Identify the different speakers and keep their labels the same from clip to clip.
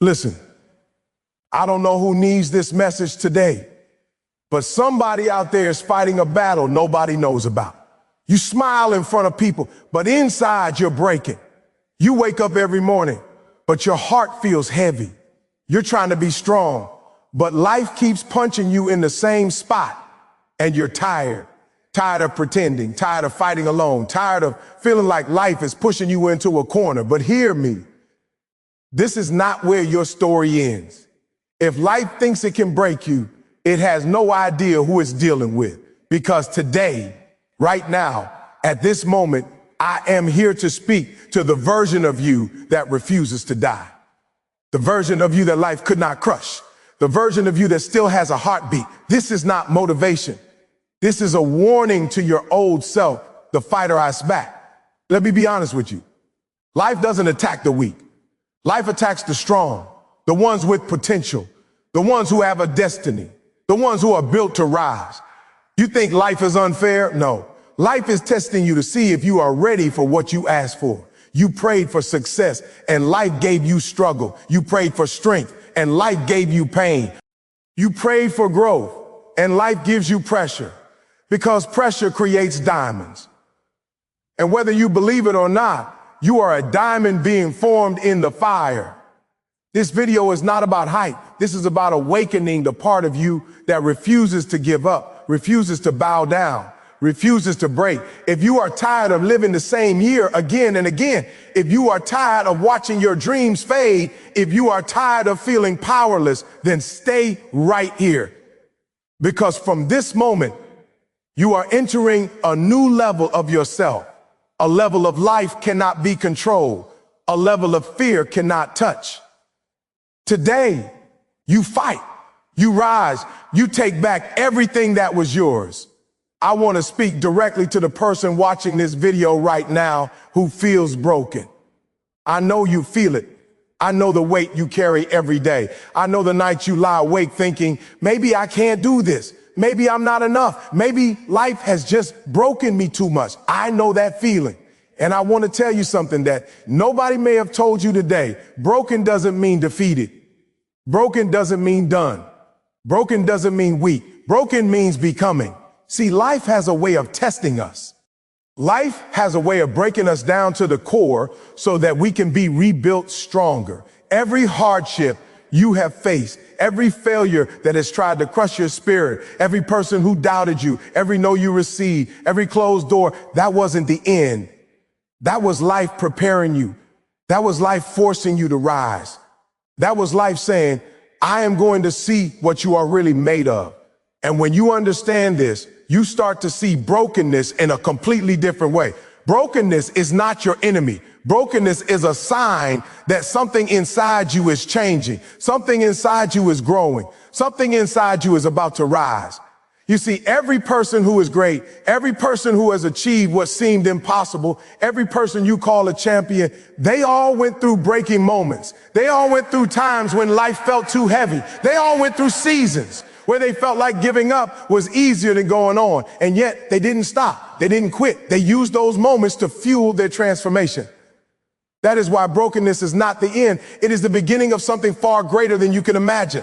Speaker 1: Listen, I don't know who needs this message today, but somebody out there is fighting a battle nobody knows about. You smile in front of people, but inside you're breaking. You wake up every morning, but your heart feels heavy. You're trying to be strong, but life keeps punching you in the same spot, and you're tired. Tired of pretending, tired of fighting alone, tired of feeling like life is pushing you into a corner. But hear me, this is not where your story ends. If life thinks it can break you, it has no idea who it's dealing with. Because today, right now, at this moment, I am here to speak to the version of you that refuses to die. The version of you that life could not crush. The version of you that still has a heartbeat. This is not motivation. This is a warning to your old self, the fighter I back. Let me be honest with you. Life doesn't attack the weak. Life attacks the strong, the ones with potential, the ones who have a destiny, the ones who are built to rise. You think life is unfair? No. Life is testing you to see if you are ready for what you asked for. You prayed for success and life gave you struggle. You prayed for strength and life gave you pain. You prayed for growth and life gives you pressure, because pressure creates diamonds. And whether you believe it or not, you are a diamond being formed in the fire. This video is not about hype. This is about awakening the part of you that refuses to give up, refuses to bow down, refuses to break. If you are tired of living the same year again and again, if you are tired of watching your dreams fade, if you are tired of feeling powerless, then stay right here. Because from this moment, you are entering a new level of yourself. A level of life cannot be controlled. A level of fear cannot touch. Today, you fight, you rise, you take back everything that was yours. I want to speak directly to the person watching this video right now who feels broken. I know you feel it. I know the weight you carry every day. I know the nights you lie awake thinking, maybe I can't do this. Maybe I'm not enough. Maybe life has just broken me too much. I know that feeling. And I want to tell you something that nobody may have told you today. Broken doesn't mean defeated. Broken doesn't mean done. Broken doesn't mean weak. Broken means becoming. See, life has a way of testing us. Life has a way of breaking us down to the core so that we can be rebuilt stronger. Every hardship you have faced, every failure that has tried to crush your spirit, every person who doubted you, every no you received, every closed door, that wasn't the end. That was life preparing you. That was life forcing you to rise. That was life saying, I am going to see what you are really made of. And when you understand this, you start to see brokenness in a completely different way. Brokenness is not your enemy. Brokenness is a sign that something inside you is changing. Something inside you is growing. Something inside you is about to rise. You see, every person who is great, every person who has achieved what seemed impossible, every person you call a champion, they all went through breaking moments. They all went through times when life felt too heavy. They all went through seasons where they felt like giving up was easier than going on. And yet they didn't stop. They didn't quit. They used those moments to fuel their transformation. That is why brokenness is not the end. It is the beginning of something far greater than you can imagine.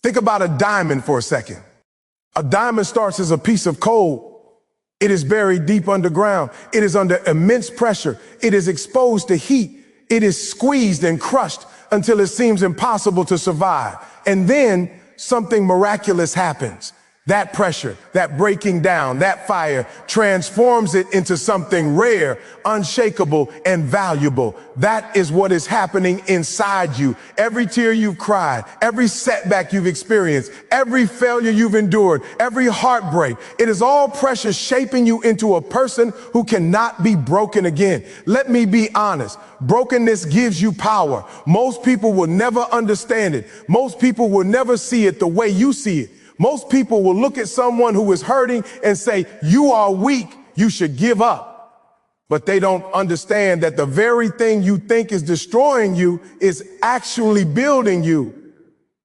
Speaker 1: Think about a diamond for a second. A diamond starts as a piece of coal. It is buried deep underground. It is under immense pressure. It is exposed to heat. It is squeezed and crushed until it seems impossible to survive. And then something miraculous happens. That pressure, that breaking down, that fire transforms it into something rare, unshakable, and valuable. That is what is happening inside you. Every tear you've cried, every setback you've experienced, every failure you've endured, every heartbreak, it is all pressure shaping you into a person who cannot be broken again. Let me be honest. Brokenness gives you power. Most people will never understand it. Most people will never see it the way you see it. Most people will look at someone who is hurting and say, you are weak, you should give up. But they don't understand that the very thing you think is destroying you is actually building you.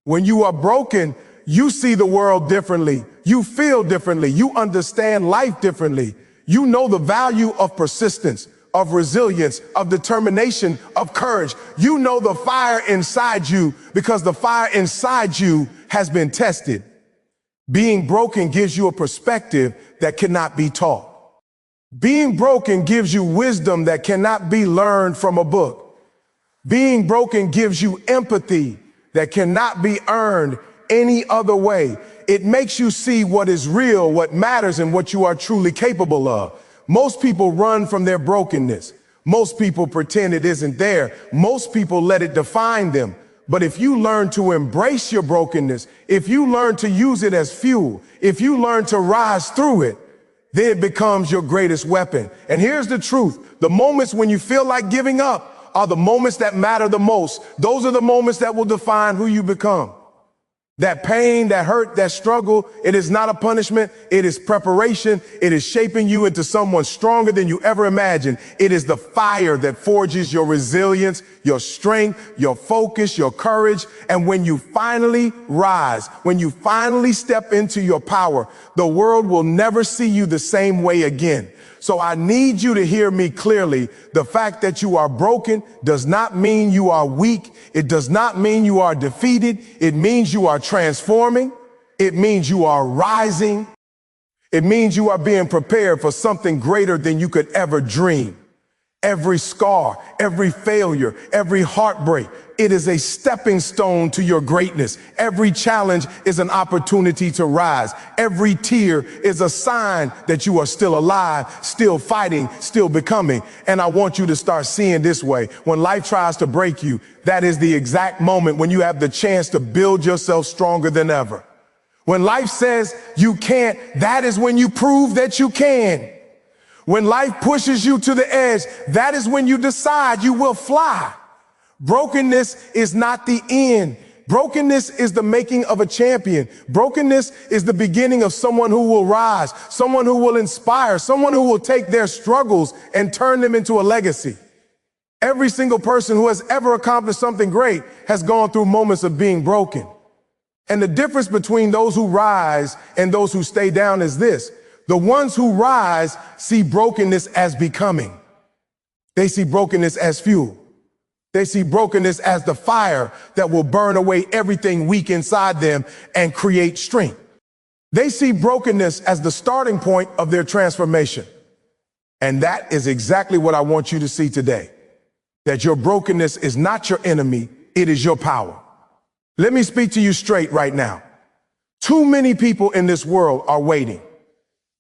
Speaker 1: When you are broken, you see the world differently. You feel differently. You understand life differently. You know the value of persistence. of resilience, of determination, of courage. You know the fire inside you because the fire inside you has been tested. Being broken gives you a perspective that cannot be taught. Being broken gives you wisdom that cannot be learned from a book. Being broken gives you empathy that cannot be earned any other way. It makes you see what is real, what matters, and what you are truly capable of. Most people run from their brokenness. Most people pretend it isn't there. Most people let it define them. But if you learn to embrace your brokenness, if you learn to use it as fuel, if you learn to rise through it, then it becomes your greatest weapon. And here's the truth. The moments when you feel like giving up are the moments that matter the most. Those are the moments that will define who you become. That pain, that hurt, that struggle, it is not a punishment. It is preparation. It is shaping you into someone stronger than you ever imagined. It is the fire that forges your resilience, your strength, your focus, your courage. And when you finally rise, when you finally step into your power, the world will never see you the same way again. So I need you to hear me clearly. The fact that you are broken does not mean you are weak. It does not mean you are defeated. It means you are transforming. It means you are rising. It means you are being prepared for something greater than you could ever dream. Every scar, every failure, every heartbreak, it is a stepping stone to your greatness. Every challenge is an opportunity to rise. Every tear is a sign that you are still alive, still fighting, still becoming. And I want you to start seeing this way. When life tries to break you, that is the exact moment when you have the chance to build yourself stronger than ever. When life says you can't, that is when you prove that you can. When life pushes you to the edge, that is when you decide you will fly. Brokenness is not the end. Brokenness is the making of a champion. Brokenness is the beginning of someone who will rise, someone who will inspire, someone who will take their struggles and turn them into a legacy. Every single person who has ever accomplished something great has gone through moments of being broken. And the difference between those who rise and those who stay down is this. The ones who rise see brokenness as becoming. They see brokenness as fuel. They see brokenness as the fire that will burn away everything weak inside them and create strength. They see brokenness as the starting point of their transformation. And that is exactly what I want you to see today. That your brokenness is not your enemy, it is your power. Let me speak to you straight right now. Too many people in this world are waiting.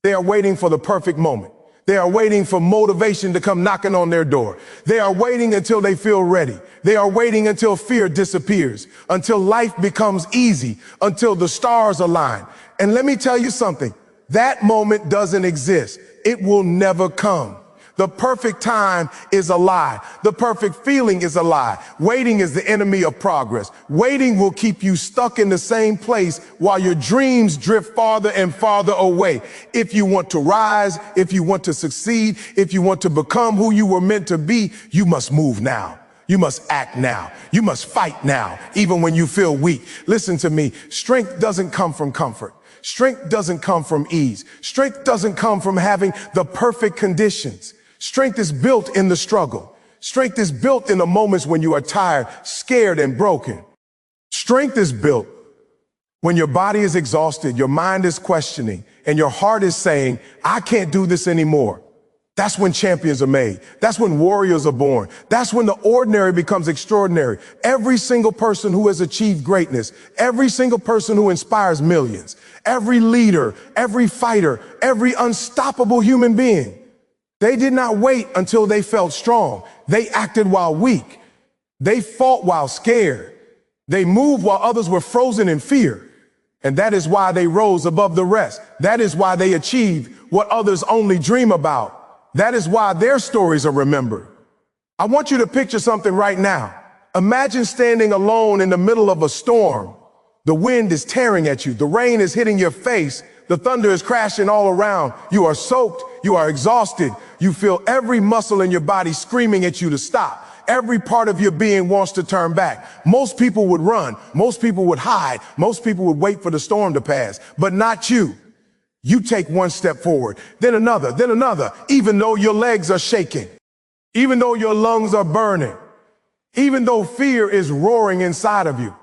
Speaker 1: They are waiting for the perfect moment. They are waiting for motivation to come knocking on their door. They are waiting until they feel ready. They are waiting until fear disappears, until life becomes easy, until the stars align. And let me tell you something, that moment doesn't exist. It will never come. The perfect time is a lie. The perfect feeling is a lie. Waiting is the enemy of progress. Waiting will keep you stuck in the same place while your dreams drift farther and farther away. If you want to rise, if you want to succeed, if you want to become who you were meant to be, you must move now. You must act now. You must fight now, even when you feel weak. Listen to me. Strength doesn't come from comfort. Strength doesn't come from ease. Strength doesn't come from having the perfect conditions. Strength is built in the struggle. Strength is built in the moments when you are tired, scared, and broken. Strength is built when your body is exhausted, your mind is questioning, and your heart is saying, I can't do this anymore. That's when champions are made. That's when warriors are born. That's when the ordinary becomes extraordinary. Every single person who has achieved greatness, every single person who inspires millions, every leader, every fighter, every unstoppable human being, they did not wait until they felt strong. They acted while weak. They fought while scared. They moved while others were frozen in fear. And that is why they rose above the rest. That is why they achieved what others only dream about. That is why their stories are remembered. I want you to picture something right now. Imagine standing alone in the middle of a storm. The wind is tearing at you. The rain is hitting your face. The thunder is crashing all around. You are soaked. You are exhausted. You feel every muscle in your body screaming at you to stop. Every part of your being wants to turn back. Most people would run. Most people would hide. Most people would wait for the storm to pass. But not you. You take one step forward, then another, even though your legs are shaking. even though your lungs are burning, even though fear is roaring inside of you.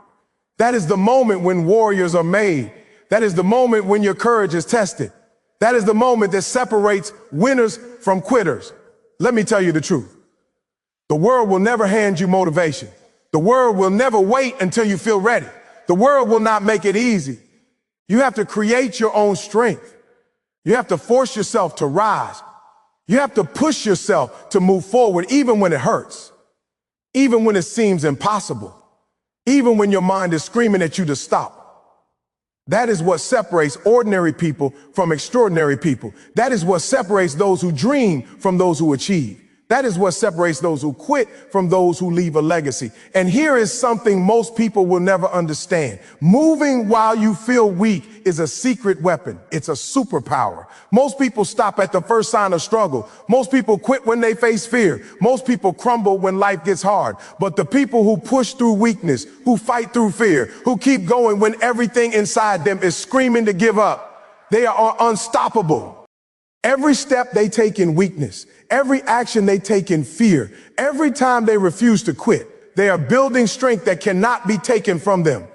Speaker 1: That is the moment when warriors are made. That is the moment when your courage is tested. That is the moment that separates winners from quitters. Let me tell you the truth. The world will never hand you motivation. The world will never wait until you feel ready. The world will not make it easy. You have to create your own strength. You have to force yourself to rise. You have to push yourself to move forward, even when it hurts, even when it seems impossible, even when your mind is screaming at you to stop. That is what separates ordinary people from extraordinary people. That is what separates those who dream from those who achieve. That is what separates those who quit from those who leave a legacy. And here is something most people will never understand. Moving while you feel weak is a secret weapon. It's a superpower. Most people stop at the first sign of struggle. Most people quit when they face fear. Most people crumble when life gets hard. But the people who push through weakness, who fight through fear, who keep going when everything inside them is screaming to give up, they are unstoppable. Every step they take in weakness, every action they take in fear, every time they refuse to quit, they are building strength that cannot be taken from them.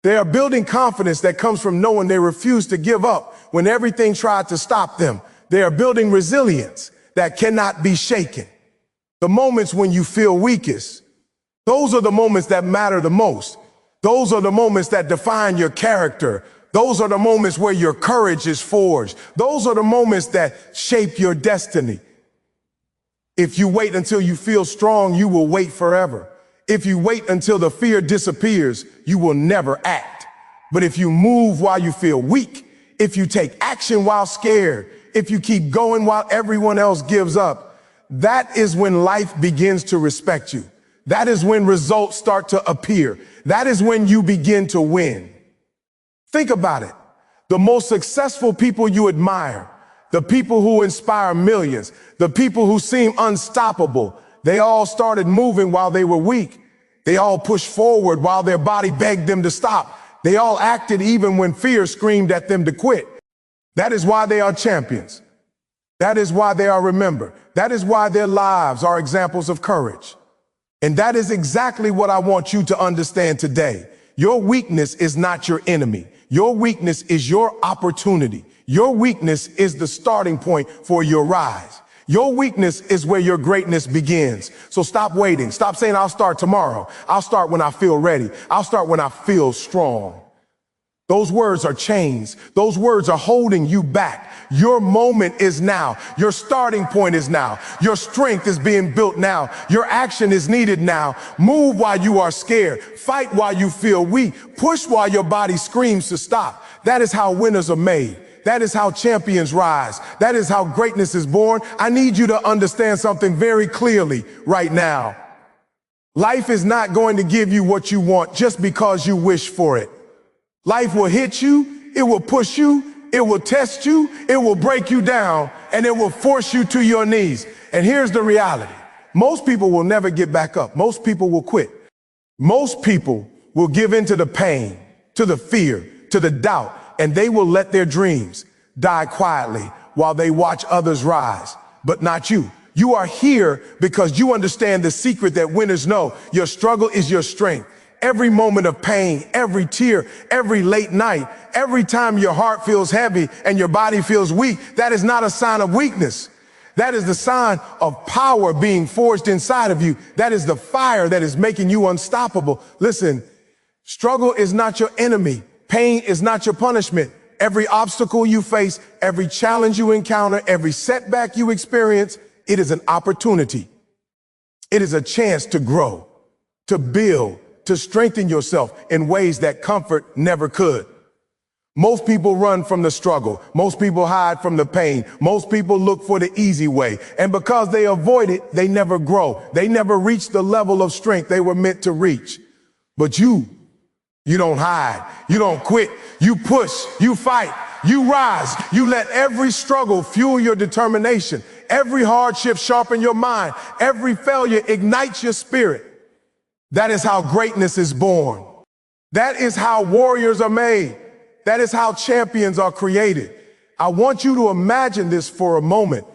Speaker 1: They are building confidence that comes from knowing they refuse to give up when everything tried to stop them. They are building resilience that cannot be shaken. The moments when you feel weakest, those are the moments that matter the most. Those are the moments that define your character. Those are the moments where your courage is forged. Those are the moments that shape your destiny. If you wait until you feel strong, you will wait forever. If you wait until the fear disappears, you will never act. But if you move while you feel weak, if you take action while scared, if you keep going while everyone else gives up, that is when life begins to respect you. That is when results start to appear. That is when you begin to win. Think about it. The most successful people you admire, the people who inspire millions, the people who seem unstoppable, they all started moving while they were weak. They all pushed forward while their body begged them to stop. They all acted even when fear screamed at them to quit. That is why they are champions. That is why they are remembered. That is why their lives are examples of courage. And that is exactly what I want you to understand today. Your weakness is not your enemy. Your weakness is your opportunity. Your weakness is the starting point for your rise. Your weakness is where your greatness begins. So stop waiting. Stop saying, I'll start tomorrow. I'll start when I feel ready. I'll start when I feel strong. Those words are chains. Those words are holding you back. Your moment is now. Your starting point is now. Your strength is being built now. Your action is needed now. Move while you are scared. Fight while you feel weak. Push while your body screams to stop. That is how winners are made. That is how champions rise. That is how greatness is born. I need you to understand something very clearly right now. Life is not going to give you what you want just because you wish for it. Life will hit you, it will push you, it will test you, it will break you down, and it will force you to your knees. And here's the reality. Most people will never get back up. Most people will quit. Most people will give in to the pain, to the fear, to the doubt, and they will let their dreams die quietly while they watch others rise, but not you. You are here because you understand the secret that winners know. Your struggle is your strength. Every moment of pain, every tear, every late night, every time your heart feels heavy and your body feels weak, that is not a sign of weakness. That is the sign of power being forged inside of you. That is the fire that is making you unstoppable. Listen, struggle is not your enemy. Pain is not your punishment. Every obstacle you face, every challenge you encounter, every setback you experience, it is an opportunity. It is a chance to grow, to build, to strengthen yourself in ways that comfort never could. Most people run from the struggle. Most people hide from the pain. Most people look for the easy way. And because they avoid it, they never grow. They never reach the level of strength they were meant to reach. But you don't hide. You don't quit. You push. You fight. You rise. You let every struggle fuel your determination. Every hardship sharpen your mind. Every failure ignites your spirit. That is how greatness is born. That is how warriors are made. That is how champions are created. I want you to imagine this for a moment.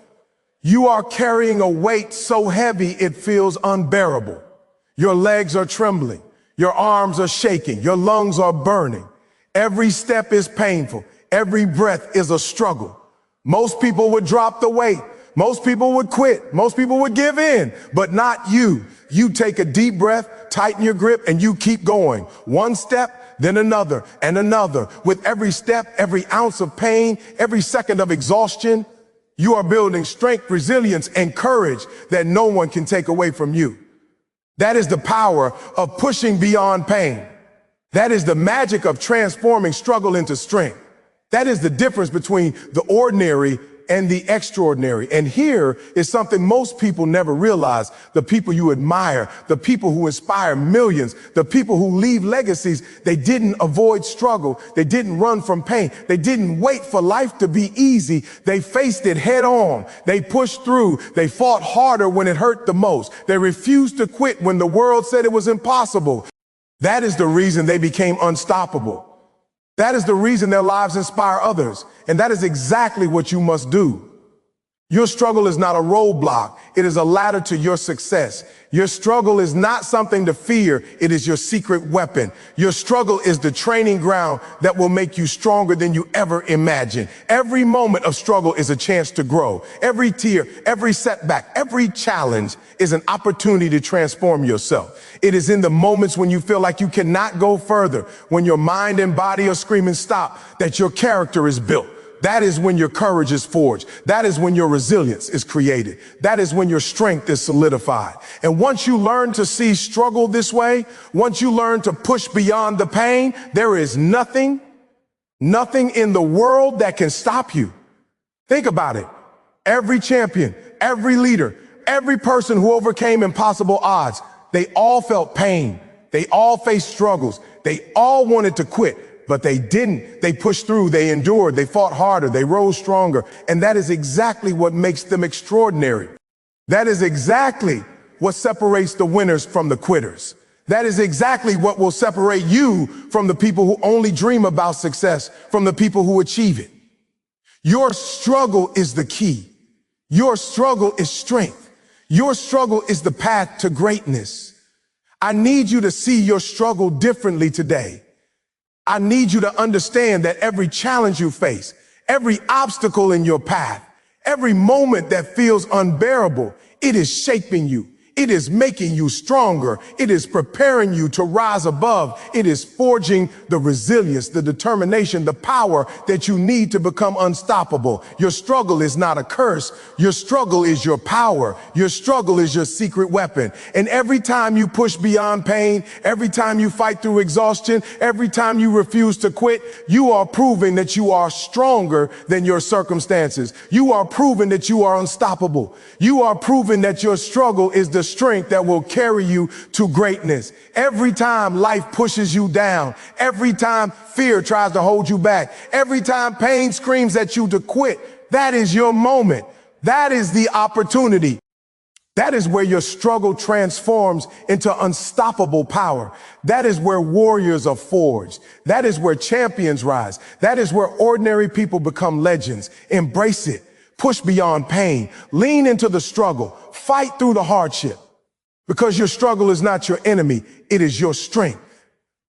Speaker 1: You are carrying a weight so heavy it feels unbearable. Your legs are trembling. Your arms are shaking. Your lungs are burning. Every step is painful. Every breath is a struggle. Most people would drop the weight. Most people would quit. Most people would give in, but not you. You take a deep breath, tighten your grip, and you keep going. One step, then another and another. With every step, every ounce of pain, every second of exhaustion, you are building strength, resilience, and courage that no one can take away from you. That is the power of pushing beyond pain. That is the magic of transforming struggle into strength. That is the difference between the ordinary and the extraordinary. And here is something most people never realize. The people you admire, the people who inspire millions, the people who leave legacies, they didn't avoid struggle. They didn't run from pain. They didn't wait for life to be easy. They faced it head on. They pushed through. They fought harder when it hurt the most. They refused to quit when the world said it was impossible. That is the reason they became unstoppable. That is the reason their lives inspire others. And that is exactly what you must do. Your struggle is not a roadblock. It is a ladder to your success. Your struggle is not something to fear. It is your secret weapon. Your struggle is the training ground that will make you stronger than you ever imagined. Every moment of struggle is a chance to grow. Every tear, every setback, every challenge is an opportunity to transform yourself. It is in the moments when you feel like you cannot go further, when your mind and body are screaming stop, that your character is built. That is when your courage is forged. That is when your resilience is created. That is when your strength is solidified. And once you learn to see struggle this way, once you learn to push beyond the pain, there is nothing in the world that can stop you. Think about it. Every champion, every leader, every person who overcame impossible odds, they all felt pain. They all faced struggles. They all wanted to quit. But they didn't. They pushed through, they endured, they fought harder, they rose stronger. And that is exactly what makes them extraordinary. That is exactly what separates the winners from the quitters. That is exactly what will separate you from the people who only dream about success, from the people who achieve it. Your struggle is the key. Your struggle is strength. Your struggle is the path to greatness. I need you to see your struggle differently today. I need you to understand that every challenge you face, every obstacle in your path, every moment that feels unbearable, it is shaping you. It is making you stronger. It is preparing you to rise above. It is forging the resilience, the determination, the power that you need to become unstoppable. Your struggle is not a curse. Your struggle is your power. Your struggle is your secret weapon. And every time you push beyond pain, every time you fight through exhaustion, every time you refuse to quit, you are proving that you are stronger than your circumstances. You are proving that you are unstoppable. You are proving that your struggle is the strength that will carry you to greatness. Every time life pushes you down, every time fear tries to hold you back, every time pain screams at you to quit, that is your moment. That is the opportunity. That is where your struggle transforms into unstoppable power. That is where warriors are forged. That is where champions rise. That is where ordinary people become legends. Embrace it. Push beyond pain. Lean into the struggle. Fight through the hardship. Because your struggle is not your enemy. It is your strength.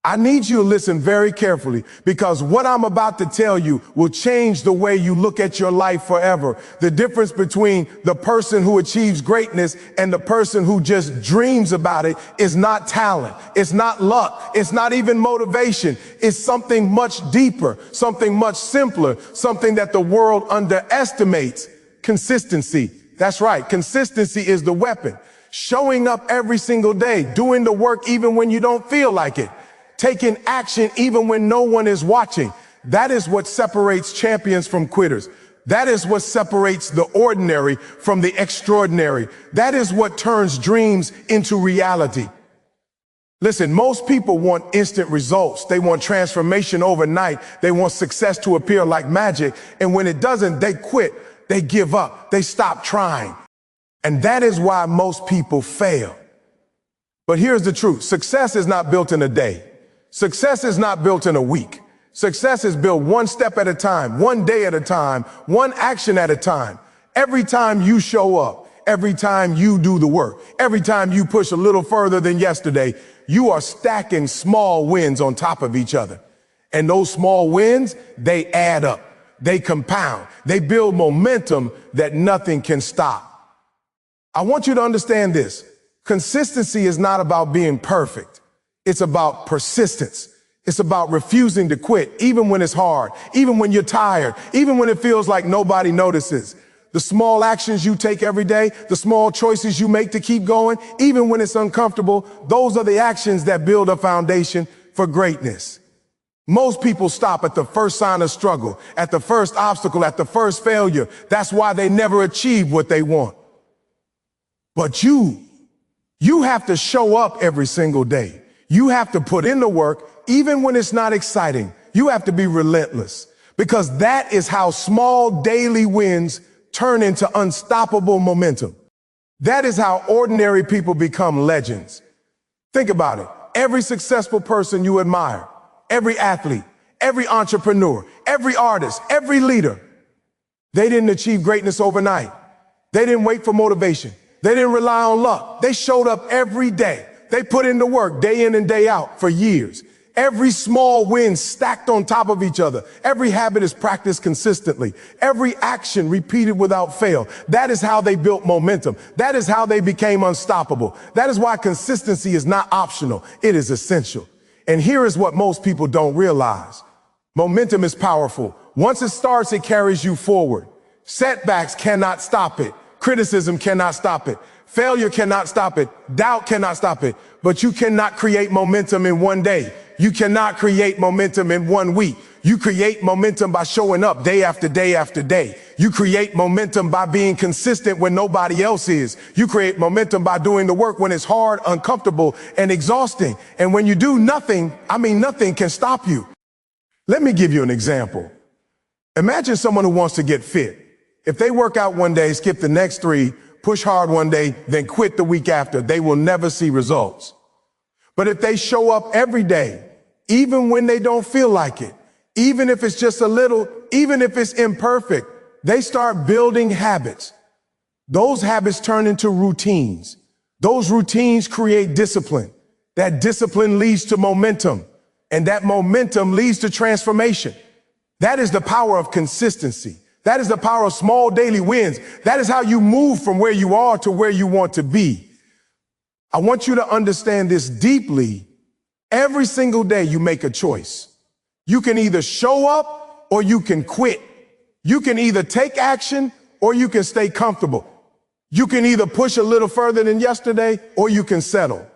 Speaker 1: I need you to listen very carefully, because what I'm about to tell you will change the way you look at your life forever. The difference between the person who achieves greatness and the person who just dreams about it is not talent. It's not luck. It's not even motivation. It's something much deeper, something much simpler, something that the world underestimates: consistency. That's right. Consistency is the weapon. Showing up every single day, doing the work even when you don't feel like it. Taking action even when no one is watching. That is what separates champions from quitters. That is what separates the ordinary from the extraordinary. That is what turns dreams into reality. Listen, most people want instant results. They want transformation overnight. They want success to appear like magic. And when it doesn't, they quit. They give up. They stop trying. And that is why most people fail. But here's the truth. Success is not built in a day. Success is not built in a week. Success is built one step at a time, one day at a time, one action at a time. Every time you show up, every time you do the work, every time you push a little further than yesterday, you are stacking small wins on top of each other. And those small wins, they add up, they compound, they build momentum that nothing can stop. I want you to understand this. Consistency is not about being perfect. It's about persistence. It's about refusing to quit, even when it's hard, even when you're tired, even when it feels like nobody notices. The small actions you take every day, the small choices you make to keep going, even when it's uncomfortable, those are the actions that build a foundation for greatness. Most people stop at the first sign of struggle, at the first obstacle, at the first failure. That's why they never achieve what they want. But you have to show up every single day. You have to put in the work, even when it's not exciting. You have to be relentless, because that is how small daily wins turn into unstoppable momentum. That is how ordinary people become legends. Think about it. Every successful person you admire, every athlete, every entrepreneur, every artist, every leader, they didn't achieve greatness overnight. They didn't wait for motivation. They didn't rely on luck. They showed up every day. They put in the work day in and day out for years. Every small win stacked on top of each other. Every habit is practiced consistently. Every action repeated without fail. That is how they built momentum. That is how they became unstoppable. That is why consistency is not optional. It is essential. And here is what most people don't realize. Momentum is powerful. Once it starts, it carries you forward. Setbacks cannot stop it. Criticism cannot stop it. Failure cannot stop it. Doubt cannot stop it. But you cannot create momentum in one day. You cannot create momentum in 1 week. You create momentum by showing up day after day after day. You create momentum by being consistent when nobody else is. You create momentum by doing the work when it's hard, uncomfortable, and exhausting. And when you do nothing, nothing can stop you. Let me give you an example. Imagine someone who wants to get fit. If they work out one day, skip the next 3, push hard one day, then quit the week after, they will never see results. But if they show up every day, even when they don't feel like it, even if it's just a little, even if it's imperfect, they start building habits. Those habits turn into routines. Those routines create discipline. That discipline leads to momentum, and that momentum leads to transformation. That is the power of consistency. That is the power of small daily wins. That is how you move from where you are to where you want to be. I want you to understand this deeply. Every single day you make a choice. You can either show up or you can quit. You can either take action or you can stay comfortable. You can either push a little further than yesterday or you can settle.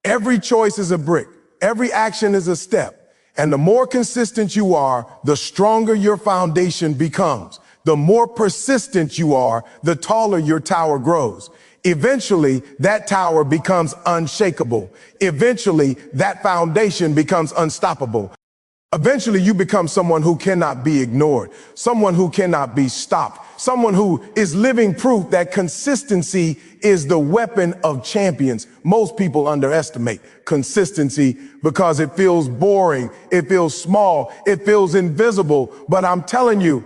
Speaker 1: Every choice is a brick. Every action is a step. And the more consistent you are, the stronger your foundation becomes. The more persistent you are, the taller your tower grows. Eventually, that tower becomes unshakable. Eventually, that foundation becomes unstoppable. Eventually, you become someone who cannot be ignored, someone who cannot be stopped, someone who is living proof that consistency is the weapon of champions. Most people underestimate consistency because it feels boring, it feels small, it feels invisible. But I'm telling you,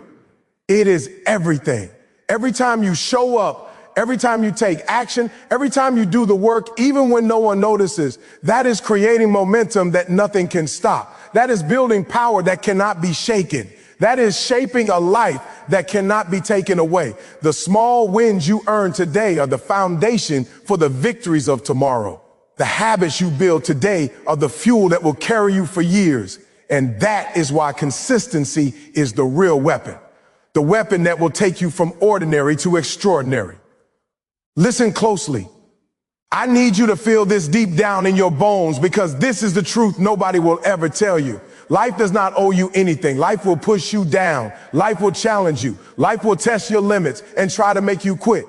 Speaker 1: it is everything. Every time you show up, every time you take action, every time you do the work, even when no one notices, that is creating momentum that nothing can stop. That is building power that cannot be shaken. That is shaping a life that cannot be taken away. The small wins you earn today are the foundation for the victories of tomorrow. The habits you build today are the fuel that will carry you for years. And that is why consistency is the real weapon. The weapon that will take you from ordinary to extraordinary. Listen closely. I need you to feel this deep down in your bones, because this is the truth nobody will ever tell you. Life does not owe you anything. Life will push you down. Life will challenge you. Life will test your limits and try to make you quit.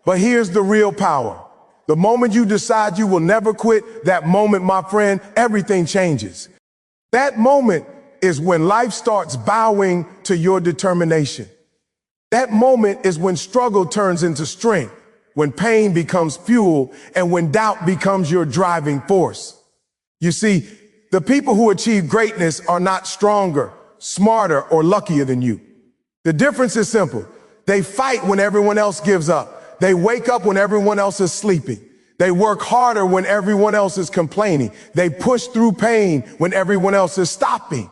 Speaker 1: But here's the real power. The moment you decide you will never quit, that moment, my friend, everything changes. That moment is when life starts bowing to your determination. That moment is when struggle turns into strength, when pain becomes fuel, and when doubt becomes your driving force. You see, the people who achieve greatness are not stronger, smarter, or luckier than you. The difference is simple. They fight when everyone else gives up. They wake up when everyone else is sleeping. They work harder when everyone else is complaining. They push through pain when everyone else is stopping.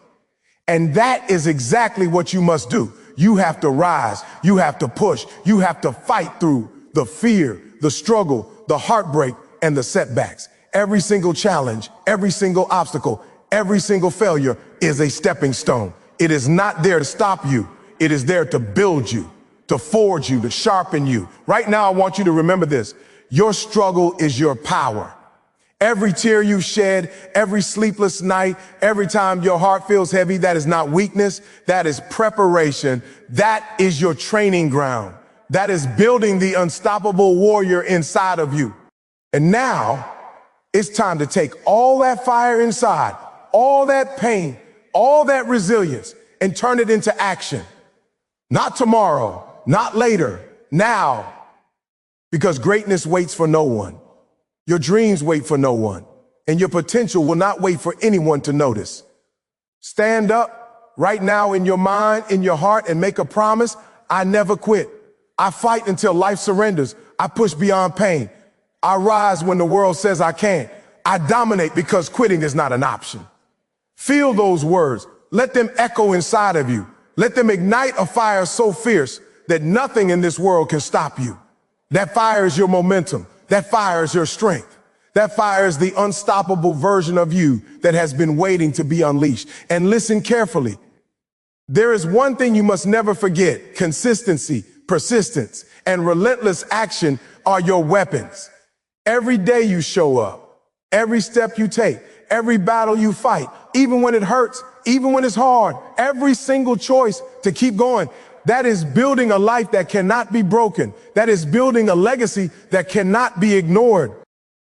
Speaker 1: And that is exactly what you must do. You have to rise. You have to push. You have to fight through the fear, the struggle, the heartbreak, and the setbacks. Every single challenge, every single obstacle, every single failure is a stepping stone. It is not there to stop you. It is there to build you, to forge you, to sharpen you. Right now, I want you to remember this. Your struggle is your power. Every tear you shed, every sleepless night, every time your heart feels heavy, that is not weakness. That is preparation. That is your training ground. That is building the unstoppable warrior inside of you. And now it's time to take all that fire inside, all that pain, all that resilience, and turn it into action. Not tomorrow, not later, now. Because greatness waits for no one. Your dreams wait for no one. And your potential will not wait for anyone to notice. Stand up right now in your mind, in your heart, and make a promise. I never quit. I fight until life surrenders. I push beyond pain. I rise when the world says I can't. I dominate because quitting is not an option. Feel those words. Let them echo inside of you. Let them ignite a fire so fierce that nothing in this world can stop you. That fire is your momentum. That fire is your strength. That fire is the unstoppable version of you that has been waiting to be unleashed. And listen carefully. There is one thing you must never forget. Consistency, persistence, and relentless action are your weapons. Every day you show up, every step you take, every battle you fight, even when it hurts, even when it's hard, every single choice to keep going. That is building a life that cannot be broken. That is building a legacy that cannot be ignored.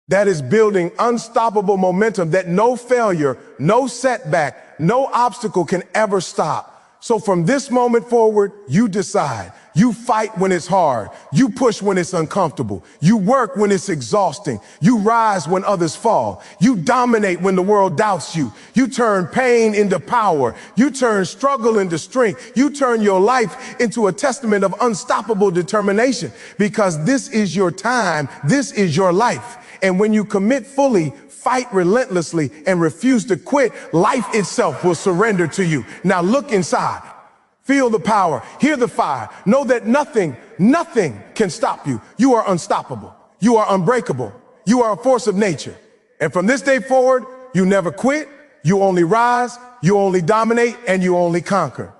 Speaker 1: That is building unstoppable momentum that no failure, no setback, no obstacle can ever stop. So from this moment forward, you decide. You fight when it's hard. You push when it's uncomfortable. You work when it's exhausting. You rise when others fall. You dominate when the world doubts you. You turn pain into power. You turn struggle into strength. You turn your life into a testament of unstoppable determination, because this is your time. This is your life. And when you commit fully, fight relentlessly, and refuse to quit, life itself will surrender to you. Now look inside. Feel the power. Hear the fire. Know that nothing can stop you. You are unstoppable. You are unbreakable. You are a force of nature. And from this day forward, you never quit. You only rise. You only dominate, and you only conquer.